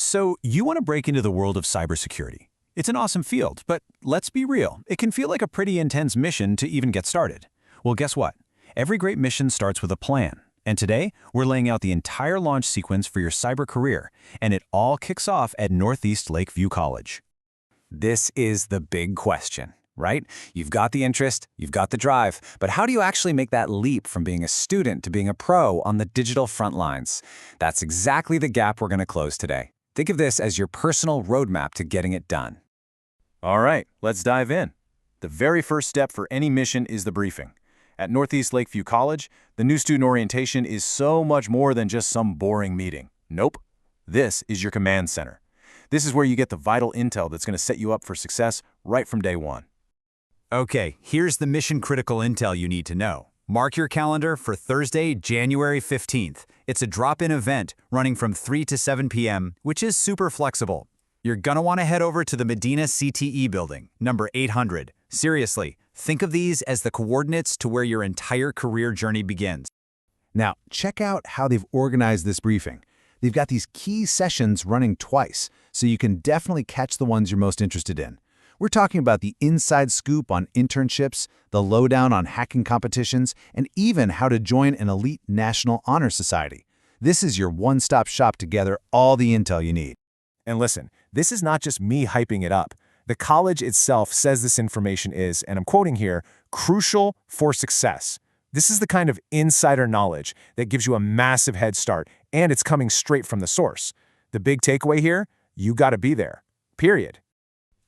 So you want to break into the world of cybersecurity. It's an awesome field, but let's be real, it can feel like a pretty intense mission to even get started. Well, guess what? Every great mission starts with a plan. And today, we're laying out the entire launch sequence for your cyber career, and it all kicks off at Northeast Lakeview College. This is the big question, right? You've got the interest, you've got the drive, but how do you actually make that leap from being a student to being a pro on the digital front lines? That's exactly the gap we're going to close today. Think of this as your personal roadmap to getting it done. All right, let's dive in. The very first step for any mission is the briefing. At Northeast Lakeview College, the new student orientation is so much more than just some boring meeting. Nope. This is your command center. This is where you get the vital intel that's going to set you up for success right from day one. Okay, here's the mission-critical intel you need to know. Mark your calendar for Thursday, January 15th. It's a drop-in event running from 3 to 7 p.m., which is super flexible. You're gonna want to head over to the Medina CTE building, number 800. Seriously, think of these as the coordinates to where your entire career journey begins. Now, check out how they've organized this briefing. They've got these key sessions running twice, so you can definitely catch the ones you're most interested in. We're talking about the inside scoop on internships, the lowdown on hacking competitions, and even how to join an elite National Honor Society. This is your one-stop shop to gather all the intel you need. And listen, this is not just me hyping it up. The college itself says this information is, and I'm quoting here, crucial for success. This is the kind of insider knowledge that gives you a massive head start, and it's coming straight from the source. The big takeaway here, you gotta be there. Period.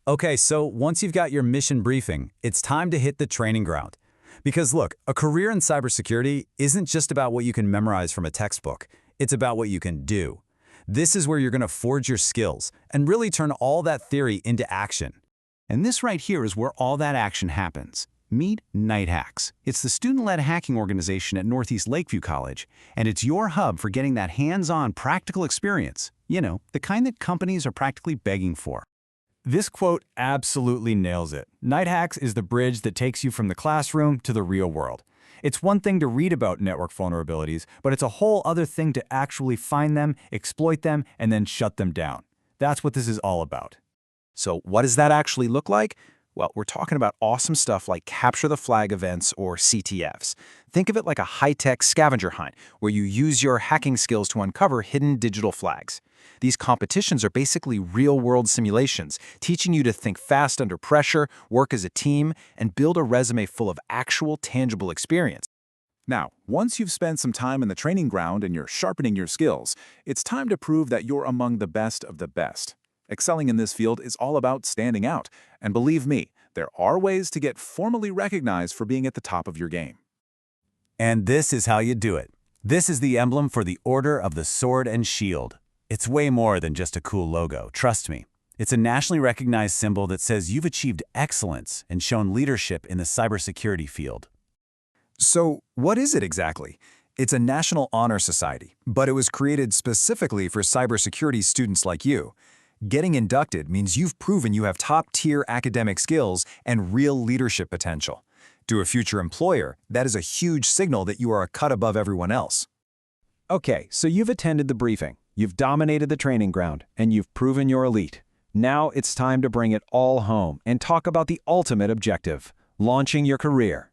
Okay, so once you've got your mission briefing, it's time to hit the training ground. Because look, a career in cybersecurity isn't just about what you can memorize from a textbook. It's about what you can do. This is where you're going to forge your skills and really turn all that theory into action. And this right here is where all that action happens. Meet Night Hacks. It's the student-led hacking organization at Northeast Lakeview College, and it's your hub for getting that hands-on practical experience. You know, the kind that companies are practically begging for. This quote absolutely nails it. Night Hacks is the bridge that takes you from the classroom to the real world. It's one thing to read about network vulnerabilities, but it's a whole other thing to actually find them, exploit them, and then shut them down. That's what this is all about. So what does that actually look like? Well, we're talking about awesome stuff like capture the flag events or CTFs. Think of it like a high-tech scavenger hunt where you use your hacking skills to uncover hidden digital flags. These competitions are basically real-world simulations, teaching you to think fast under pressure, work as a team, and build a resume full of actual, tangible experience. Now, once you've spent some time in the training ground and you're sharpening your skills, it's time to prove that you're among the best of the best. Excelling in this field is all about standing out, and believe me, there are ways to get formally recognized for being at the top of your game. And this is how you do it. This is the emblem for the Order of the Sword and Shield. It's way more than just a cool logo, trust me. It's a nationally recognized symbol that says you've achieved excellence and shown leadership in the cybersecurity field. So, what is it exactly? It's a National Honor Society, but it was created specifically for cybersecurity students like you. Getting inducted means you've proven you have top-tier academic skills and real leadership potential. To a future employer, that is a huge signal that you are a cut above everyone else. Okay, so you've attended the briefing, you've dominated the training ground, and you've proven you're elite. Now it's time to bring it all home and talk about the ultimate objective, launching your career.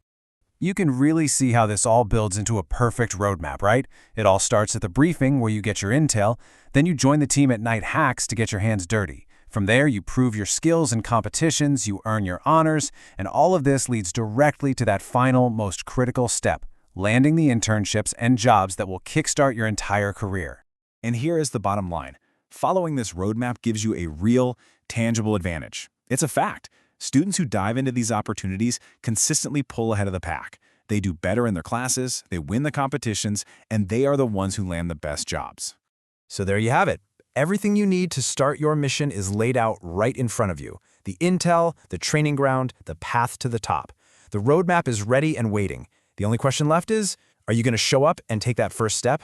You can really see how this all builds into a perfect roadmap, right? It all starts at the briefing where you get your intel, then you join the team at Night Hacks to get your hands dirty. From there, you prove your skills in competitions, you earn your honors, and all of this leads directly to that final, most critical step, landing the internships and jobs that will kickstart your entire career. And here is the bottom line. Following this roadmap gives you a real, tangible advantage. It's a fact. Students who dive into these opportunities consistently pull ahead of the pack. They do better in their classes, they win the competitions, and they are the ones who land the best jobs. So there you have it. Everything you need to start your mission is laid out right in front of you. The intel, the training ground, the path to the top. The roadmap is ready and waiting. The only question left is, are you going to show up and take that first step?